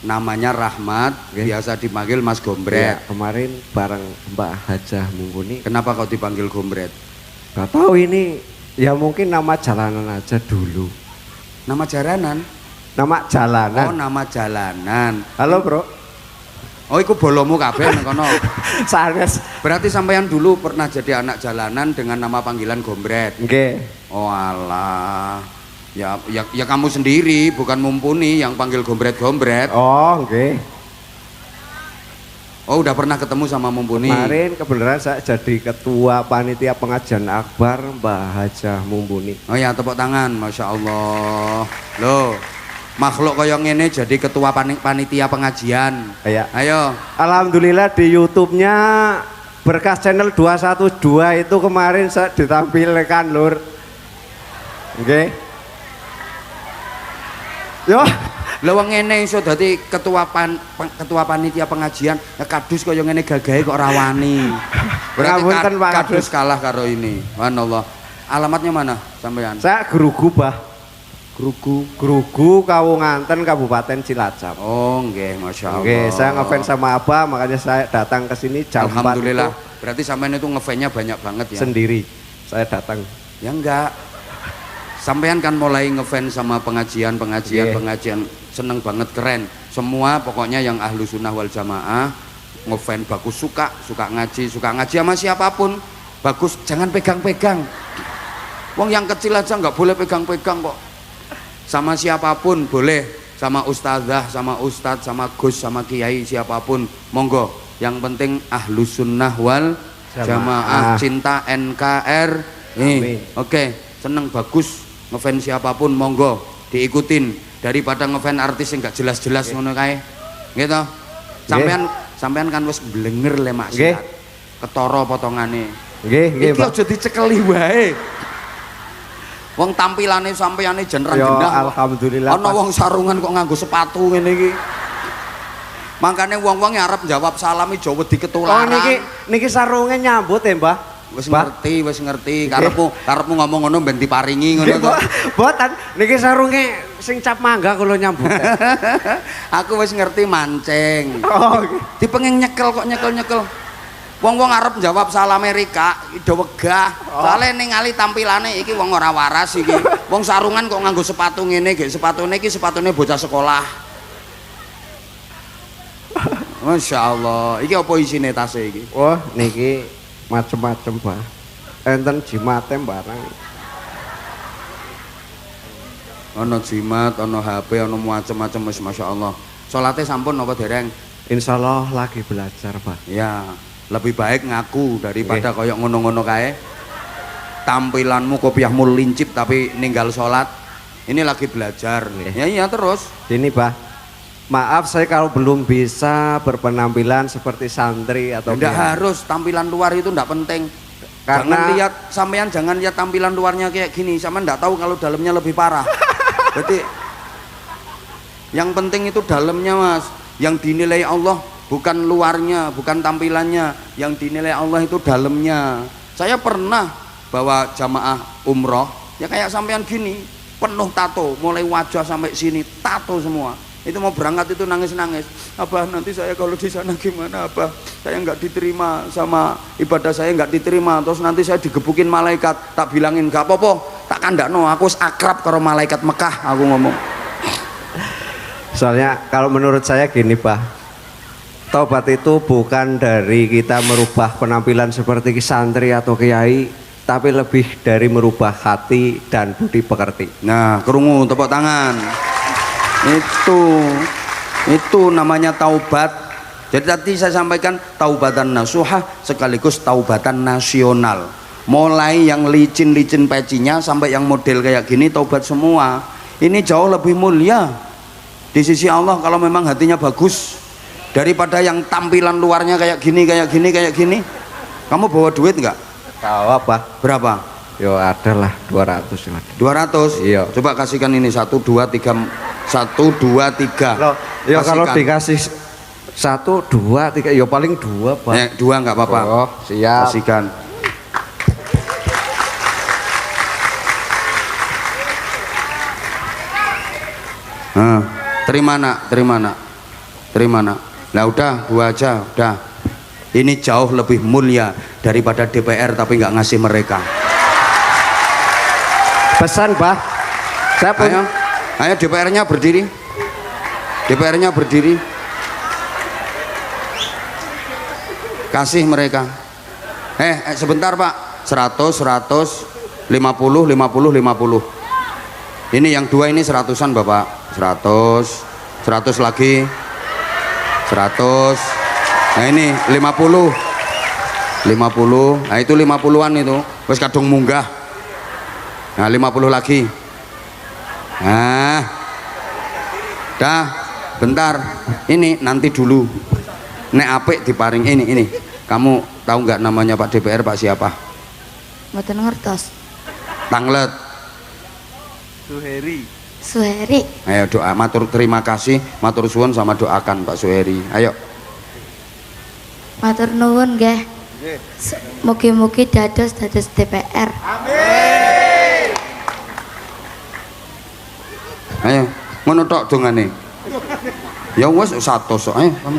namanya Rahmat, biasa dipanggil Mas Gombret. Ya, kemarin bareng Mbak Hajah Mumpuni. Kenapa kau dipanggil Gombret? Gak tahu ini, ya mungkin nama jalanan aja dulu. Nama jalanan? Nama jalanan. Oh, nama jalanan. Halo Bro. Oh, iku bolomu kabeh nang kono. Sanes. Berarti sampean dulu pernah jadi anak jalanan dengan nama panggilan Gombret. Nggih. Oh alah. Ya kamu sendiri, bukan Mumpuni yang panggil Gombret-gombret. Oh, nggih. Oh, udah pernah ketemu sama Mumpuni? Kemarin kebenaran saya jadi ketua panitia pengajian akbar Mbah Hajah Mumpuni. Oh ya, tepuk tangan, Masya Allah. Loh, makhluk kaya ngene jadi ketua panitia pengajian. Iya. Ayo. Alhamdulillah di YouTube-nya Berkas Channel 212 itu kemarin saya ditampilkan Lur. Oke. Yo, lha wong ngene iso dadi ketua panitia pengajian, kadus kaya ngene gagahe kok rawani. Berarti kadus kalah karo ini. Subhanallah. Alamatnya mana sampean? Saya Gerugu, Bah. Gerugu Kawunganten Kabupaten Cilacap. Oh, nggih, Masya Allah. Oke, saya ngefans sama Abah, makanya saya datang ke sini jam 4. Alhamdulillah. Berarti sampean itu ngefansnya banyak banget ya? Sendiri. Saya datang. Ya enggak. Sampean kan mulai ngefans sama pengajian, seneng banget, keren. Semua pokoknya yang ahlu sunnah wal jamaah ngefans bagus, suka ngaji sama siapapun. Bagus, jangan pegang-pegang. Wong yang kecil aja nggak boleh pegang-pegang kok. Sama siapapun boleh, sama ustazah, sama ustadz, sama gus, sama kiai, siapapun monggo. Yang penting ahlu sunnah wal jamaah, cinta NKRI. Oke, seneng bagus ngefans siapapun monggo diikutin. daripada ngefans artis yang gak jelas-jelas ngono kae. Gitu. Sampean kan wis blenger le maksiat. Ketara potongane. Nggih, Iki aja dicekeli wae. Wong tampilane sampeyane jen rangenah. Alhamdulillah. Ana wong sarungan kok nganggo sepatu ngene iki. Makane wong-wong arep jawab salam iki aja wedi ketularan. Oh niki sarunge nyambut ya, Mbah. Wis ngerti. Karepmu ngomong ngono ben diparingi ngono kok. Boten, niki sarunge sing cap mangga kula nyambut. Aku wis ngerti mancing. Oh, dipenging nyekel kok nyekel. Wong-wong arep jawab salam Amerika, do wegah. Soale ningali tampilane iki wong ora waras iki. Wong sarungan kok nganggo sepatu ngene, ge sepatune iki sepatune bocah sekolah. Masya Allah, iki apa isine tase iki? Wah, niki macem-macem, Pak. Enten jimate barang. Ana jimat, ana HP, ana macem-macem wis Masya Allah. Salate sampun apa dereng? Insyaallah lagi belajar, Pak. Ya, lebih baik ngaku daripada koyok ngono-ngono kae. Tampilanmu kopiahmu lincip tapi ninggal sholat. Ini lagi belajar. Ya iya terus. Ini, Pak. Maaf saya kalau belum bisa berpenampilan seperti santri atau tidak harus tampilan luar itu tidak penting. Karena jangan lihat tampilan luarnya kayak gini, sampean tidak tahu kalau dalamnya lebih parah. Berarti yang penting itu dalamnya, Mas. Yang dinilai Allah bukan luarnya, bukan tampilannya. Yang dinilai Allah itu dalamnya. Saya pernah bawa jamaah umroh, ya kayak sampean gini, penuh tato, mulai wajah sampai sini tato semua. Itu mau berangkat itu nangis-nangis. Abah, nanti saya kalau di sana gimana, Abah? Saya nggak diterima sama ibadah saya, nggak diterima. Terus nanti saya digebukin malaikat. Tak bilangin nggak apa-apa, tak kandakno. Aku akrab karo malaikat Mekah. Aku ngomong. Soalnya kalau menurut saya gini, Pak. Taubat itu bukan dari kita merubah penampilan seperti santri atau kiai, tapi lebih dari merubah hati dan budi pekerti. Nah, kerungu tepuk tangan. Itu namanya taubat. Jadi tadi saya sampaikan taubatan nasuha sekaligus taubatan nasional. Mulai yang licin-licin pecinya sampai yang model kayak gini taubat semua. Ini jauh lebih mulia di sisi Allah kalau memang hatinya bagus daripada yang tampilan luarnya kayak gini. Kamu bawa duit nggak? Bawa, Pak. Berapa? Yo adalah 200. 200? Iya. Coba kasihkan ini 1, 2, 3. 1, 2, 3. Ya kalau dikasih 1, 2, 3, ya paling 2, Pak. 2 nggak apa-apa. Oh, siap. Kasihkan. Terima nak. Nah udah, 2 aja, udah. Ini jauh lebih mulia daripada DPR tapi nggak ngasih mereka. Pesan, Pak. Saya punya. Ayo DPR-nya berdiri. Kasih mereka. Sebentar, Pak. 100, 50. Ini yang 2 ini 100-an, Bapak. 100 lagi. 100. Nah ini 50. Nah itu 50-an itu. Wes kadung munggah. Nah 50 lagi. Nah, dah, bentar. Ini nanti dulu. Nek apik diparing ini. Kamu tahu nggak namanya Pak DPR, Pak siapa? Mboten ngertos. Tanglet. Suheri. Ayo doa, matur terima kasih, matur suwun sama doakan Pak Suheri. Ayo. Matur nuwun nggih. Mugi-mugi dados DPR. Ayo, ngono tok dongane. Ya wis 100 sok. Ayo, kamu.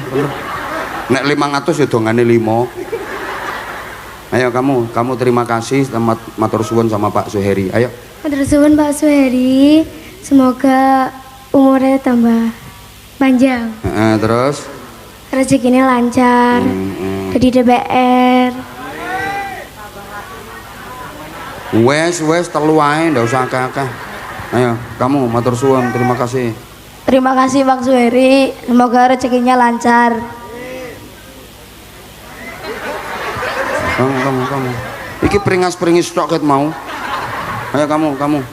Nek 500 ya dongane 5. Ayo kamu terima kasih sama matur suwun sama Pak Suheri. Ayo. Matur suwun Pak Suheri. Semoga umurnya tambah panjang. Terus Rezekinya lancar. Jadi DPR. Wes telu ae ndak usah akeh-akeh. Ayo, kamu matur suwun, terima kasih. Terima kasih Pak Suheri. Semoga rezekinya lancar. Kamu. Iki peringas-peringis tok ket mau. Ayo kamu.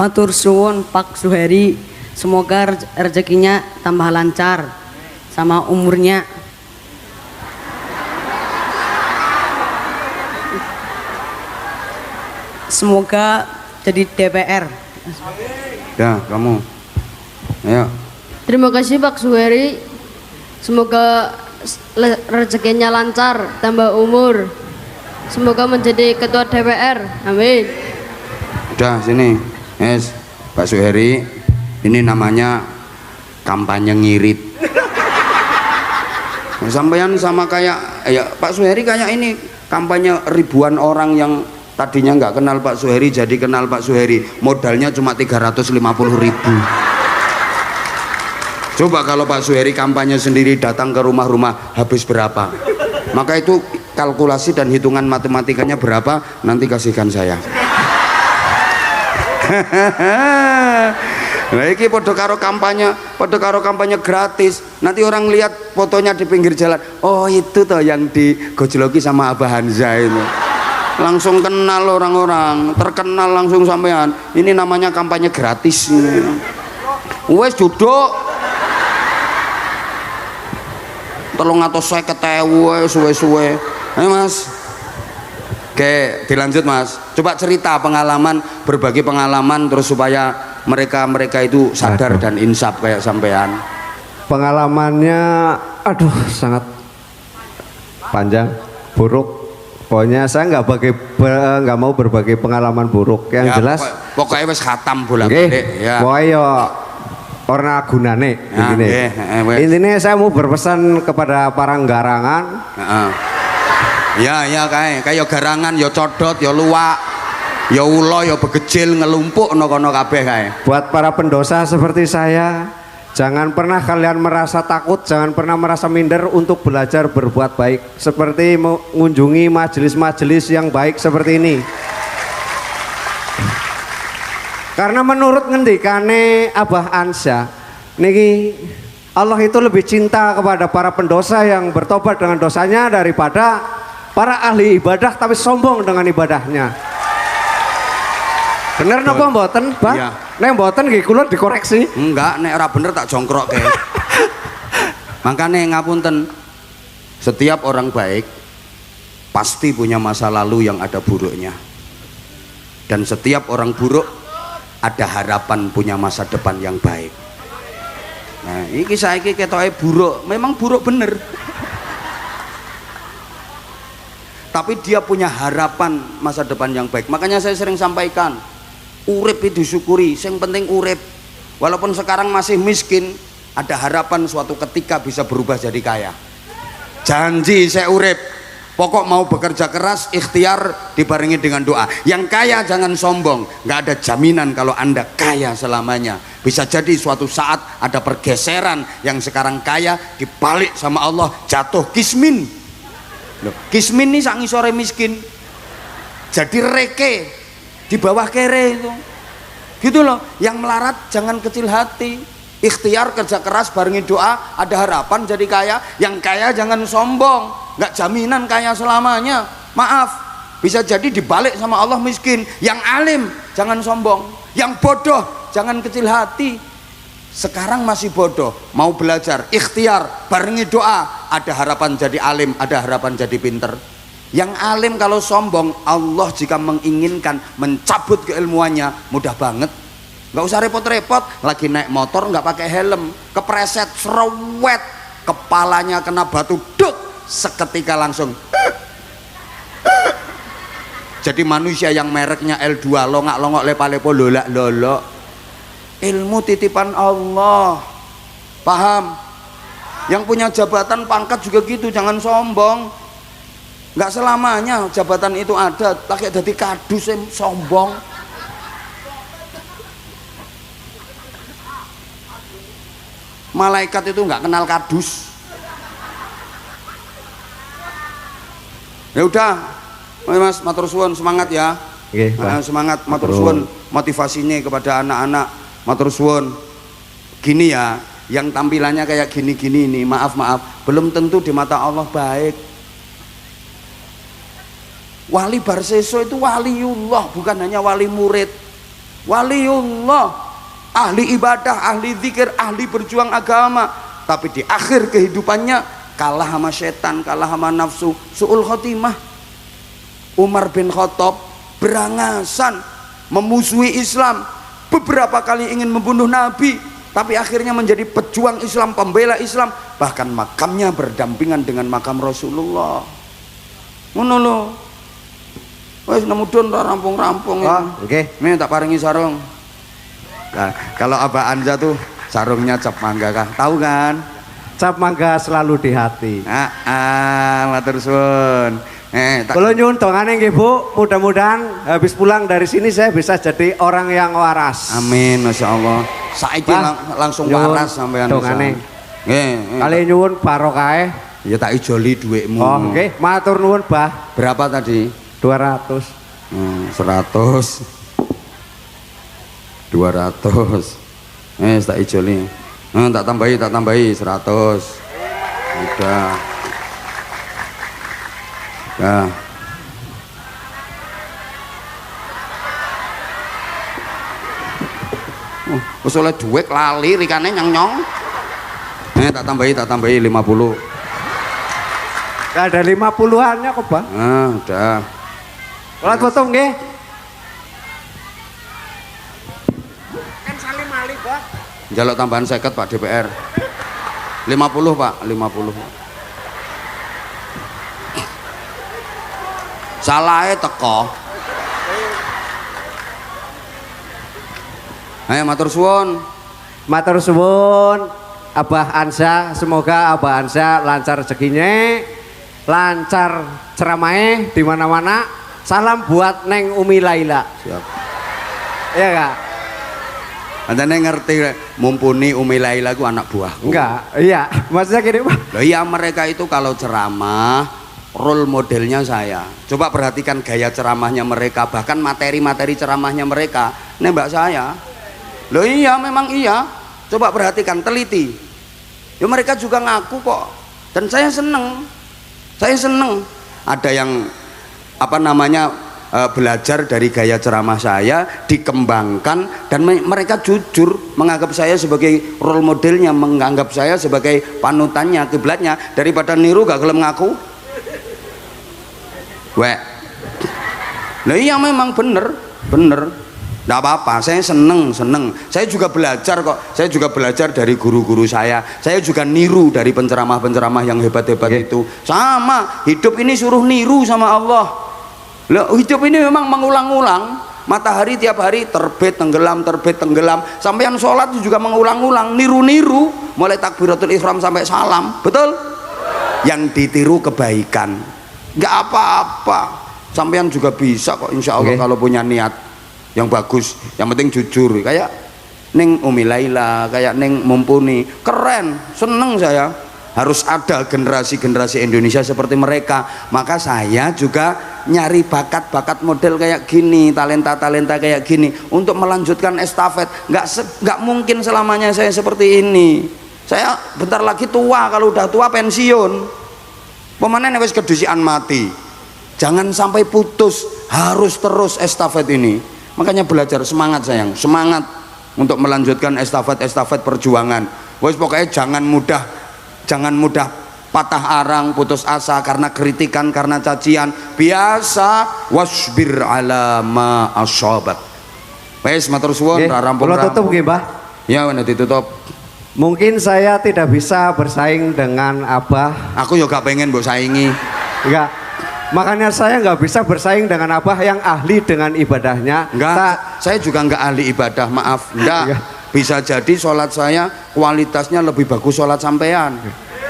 Matur suwun Pak Suheri. Semoga rezekinya tambah lancar sama umurnya. Semoga jadi DPR. Ya, kamu. Ayo. Terima kasih Pak Suheri. Semoga rezekinya lancar, tambah umur. Semoga menjadi ketua DPR. Amin. Udah sini. Yes, Pak Suheri. Ini namanya kampanye ngirit. Sampean sama kayak ya Pak Suheri kayak ini kampanye ribuan orang yang tadinya nggak kenal Pak Suheri jadi kenal Pak Suheri. Modalnya cuma 350.000. Coba kalau Pak Suheri kampanye sendiri datang ke rumah-rumah habis berapa? Maka itu kalkulasi dan hitungan matematikanya berapa nanti kasihkan saya. Nah, ini podo karo kampanye gratis. Nanti orang lihat fotonya di pinggir jalan. Oh itu toh yang digojloki sama Abah Hanza itu. Langsung kenal orang-orang, terkenal langsung sampean. Ini namanya kampanye gratis. Wes duduk. 350.000 suwe-suwe. Ayo Mas. Oke, dilanjut Mas. Coba cerita pengalaman, berbagi pengalaman terus supaya mereka itu sadar dan insaf kayak sampean. Pengalamannya aduh sangat panjang, buruk. Pokoknya saya nggak mau berbagi pengalaman buruk. Yang ya, jelas pokoknya wes khatam bolak-balik ya. Pokoknya orna gunane begini. Intinya saya mau berpesan kepada para garangan. Ya kayak garangan ya codot ya luwak ya ulo ya begejil ngelumpuk kono kabeh kae. Buat para pendosa seperti saya, jangan pernah kalian merasa takut, jangan pernah merasa minder untuk belajar berbuat baik seperti mengunjungi majelis-majelis yang baik seperti ini. Karena menurut ngendikane Abah Ansya niki Allah itu lebih cinta kepada para pendosa yang bertobat dengan dosanya daripada para ahli ibadah tapi sombong dengan ibadahnya. Bener napa mboten, Bang? Iya. Nek mboten nggih kula dikoreksi. Enggak, nek ora bener tak jongkrokke. Makanya ngapunten, setiap orang baik pasti punya masa lalu yang ada buruknya. Dan setiap orang buruk ada harapan punya masa depan yang baik. Nah, iki saiki ketoke buruk, memang buruk bener. Tapi dia punya harapan masa depan yang baik. Makanya saya sering sampaikan, urip itu disyukuri, yang penting urip. Walaupun sekarang masih miskin, ada harapan suatu ketika bisa berubah jadi kaya. Janji saya urip, pokok mau bekerja keras, ikhtiar dibarengi dengan doa. Yang kaya jangan sombong, nggak ada jaminan kalau Anda kaya selamanya. Bisa jadi suatu saat ada pergeseran, yang sekarang kaya dibalik sama Allah jatuh kismin. Loh, kismin ini sak ngisore miskin, jadi reke di bawah kere itu, gitu loh. Yang melarat jangan kecil hati, ikhtiar kerja keras barengi doa, ada harapan jadi kaya. Yang kaya jangan sombong, nggak jaminan kaya selamanya. Maaf, bisa jadi dibalik sama Allah miskin. Yang alim jangan sombong, yang bodoh jangan kecil hati. Sekarang masih bodoh, mau belajar, ikhtiar, barengi doa, ada harapan jadi alim, ada harapan jadi pinter. Yang alim kalau sombong, Allah jika menginginkan mencabut keilmuannya, mudah banget. Nggak usah repot-repot, lagi naik motor nggak pakai helm, kepreset, serowet, kepalanya kena batu, duk, seketika langsung. Jadi manusia yang mereknya L2, longak-longok, lepa-lepo, lolak-lolok. Ilmu titipan Allah, paham? Yang punya jabatan pangkat juga gitu, jangan sombong. Nggak selamanya jabatan itu ada, lagi jadi kadus sombong. Malaikat itu nggak kenal kadus. Ya udah, Mas, matur suwun, semangat ya. Oke, semangat, matur suwun, motivasinya kepada anak-anak. Matur suwun, gini ya, yang tampilannya kayak gini-gini ini, maaf belum tentu di mata Allah baik. Wali Barseso itu waliullah, bukan hanya wali murid, waliullah. ahli ibadah, ahli zikir, ahli berjuang agama, tapi di akhir kehidupannya kalah sama setan, kalah sama nafsu, su'ul khotimah. Umar bin Khattab berangasan memusuhi Islam, beberapa kali ingin membunuh Nabi, tapi akhirnya menjadi pejuang Islam, pembela Islam, bahkan makamnya berdampingan dengan makam Rasulullah. Ngono lho. Wes nemudun rampung-rampung. Oh, oke. Nih tak paringi sarung. Nah, kalau Abah Anja tuh sarungnya cap mangga kah? Tahu kan? Cap mangga selalu di hati. Matur suwun. Kalau nyuwun dongane nggih Bu, mudah-mudahan habis pulang dari sini saya bisa jadi orang yang waras. Amin, masya Allah. Saiki langsung waras sampean. Dongane. Kali nyuwun barokah. Ya tak ijoli dhuwitmu. Oh, oke. Matur nuwun, Bah. Berapa tadi? 200. 100. 200. Tak ijoli. Tak tambahi 100. Udah. Nah. Wis oleh dhuwit lali rikane nyong-nyong. Tak tambahi 50. Gak ada 50-annya kok, Bang. Udah. Sholat foto nggih. Kan salim mali, Bang. Njaluk tambahan 50 Pak DPR. 50 Pak, 50. Salahe teko. Ayo matur suwun. Matur suwun Abah Ansa, semoga Abah Ansa lancar rezekinya, lancar ceramahnya di mana-mana. Salam buat Neng Umi Laila. Siap. Iya Kak? Andane ngerti mumpuni Umi Laila ku anak buahku. Enggak, iya. Maksudnya gini Pak. Loh iya, mereka itu kalau ceramah role modelnya saya. Coba perhatikan gaya ceramahnya mereka, bahkan materi-materi ceramahnya mereka nembak saya. Loh iya, memang iya. Coba perhatikan, teliti. Ya mereka juga ngaku kok. Dan saya seneng. Saya seneng. Ada yang belajar dari gaya ceramah saya, dikembangkan, dan mereka jujur menganggap saya sebagai role modelnya, menganggap saya sebagai panutannya, kiblatnya, daripada niru gak gelem ngaku. Wek. Nah iya memang bener. Nggak apa-apa, saya seneng. Saya juga belajar kok. Saya juga belajar dari guru-guru saya. Saya juga niru dari penceramah-penceramah yang hebat-hebat itu. Sama, hidup ini suruh niru sama Allah. Loh, hidup ini memang mengulang-ulang. Matahari tiap hari terbit tenggelam. Sampean sholat juga mengulang-ulang, niru-niru, mulai takbiratul ihram sampai salam. Betul? Yang ditiru kebaikan. Nggak apa-apa. Sampean juga bisa kok, insya Allah kalau punya niat yang bagus, yang penting jujur. Kayak Neng Umi Laila, kayak Neng Mumpuni, keren, seneng saya. Harus ada generasi-generasi Indonesia seperti mereka. Maka saya juga nyari bakat-bakat model kayak gini, talenta-talenta kayak gini untuk melanjutkan estafet. Nggak mungkin selamanya saya seperti ini. Saya bentar lagi tua, kalau udah tua pensiun. Pemanen wis kedusian mati. Jangan sampai putus, harus terus estafet ini. Makanya belajar, semangat sayang, semangat untuk melanjutkan estafet perjuangan. Wes pokoknya jangan mudah patah arang, putus asa karena kritikan, karena cacian. Biasa, wasbir ala ma asyabak. Wes matur suwun, rampung. Kalau tutup nggih, Mbah. Ya, wena ditutup. Mungkin saya tidak bisa bersaing dengan Abah. Aku juga pengen mbok saingi. Enggak. Makanya saya nggak bisa bersaing dengan Abah yang ahli dengan ibadahnya. Enggak, saya juga nggak ahli ibadah, maaf. Enggak, bisa jadi sholat saya kualitasnya lebih bagus sholat sampean.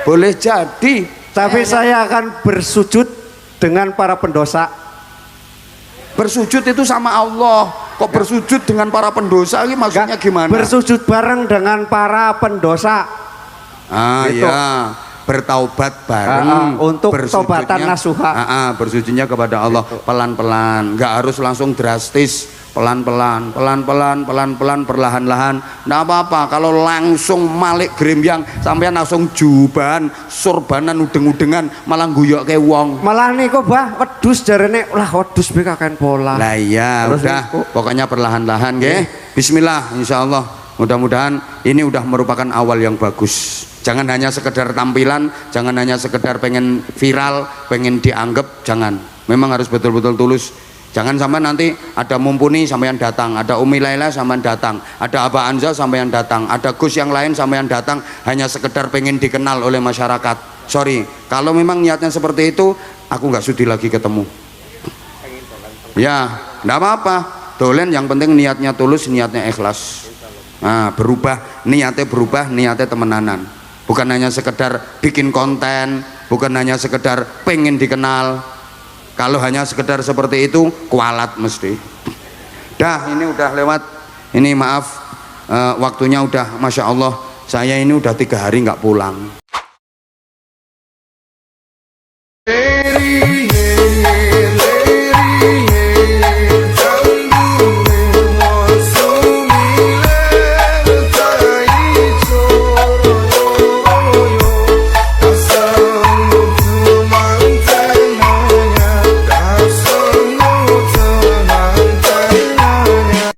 Boleh jadi. Tapi saya akan bersujud dengan para pendosa. Bersujud itu sama Allah. Kok bersujud dengan para pendosa ini maksudnya gimana? Bersujud bareng dengan para pendosa. Gitu. Ya. Bertaubat bareng untuk taubatan nasuha. Bersujudnya kepada Allah pelan-pelan, nggak harus langsung drastis, pelan-pelan, perlahan-lahan. Nggak apa-apa kalau langsung malik grembyang sampean langsung jubahan, sorbanan udeng-udengan malah guyok ke wong. Malah niku Bah, wedhus jarene lah wedhus be kaken pola. Lah iya, udah pokoknya perlahan-lahan nggih. Bismillah insyaallah. Mudah-mudahan ini udah merupakan awal yang bagus. Jangan hanya sekedar tampilan, jangan hanya sekedar pengen viral, pengen dianggap, jangan. Memang harus betul-betul tulus. Jangan sampai nanti ada Mumpuni sampean datang, ada Umi Laila sampean datang, ada Aba Anza sampean datang, ada Gus yang lain sampean datang hanya sekedar pengen dikenal oleh masyarakat. Sorry, kalau memang niatnya seperti itu, aku nggak sudi lagi ketemu. Ya, nggak apa-apa. Dolen yang penting niatnya tulus, niatnya ikhlas. Nah, niatnya berubah, niatnya temenanan. Bukan hanya sekedar bikin konten, bukan hanya sekedar pengen dikenal. Kalau hanya sekedar seperti itu, kualat mesti. Dah, ini udah lewat. Ini maaf, waktunya udah, Masya Allah, saya ini udah 3 hari nggak pulang.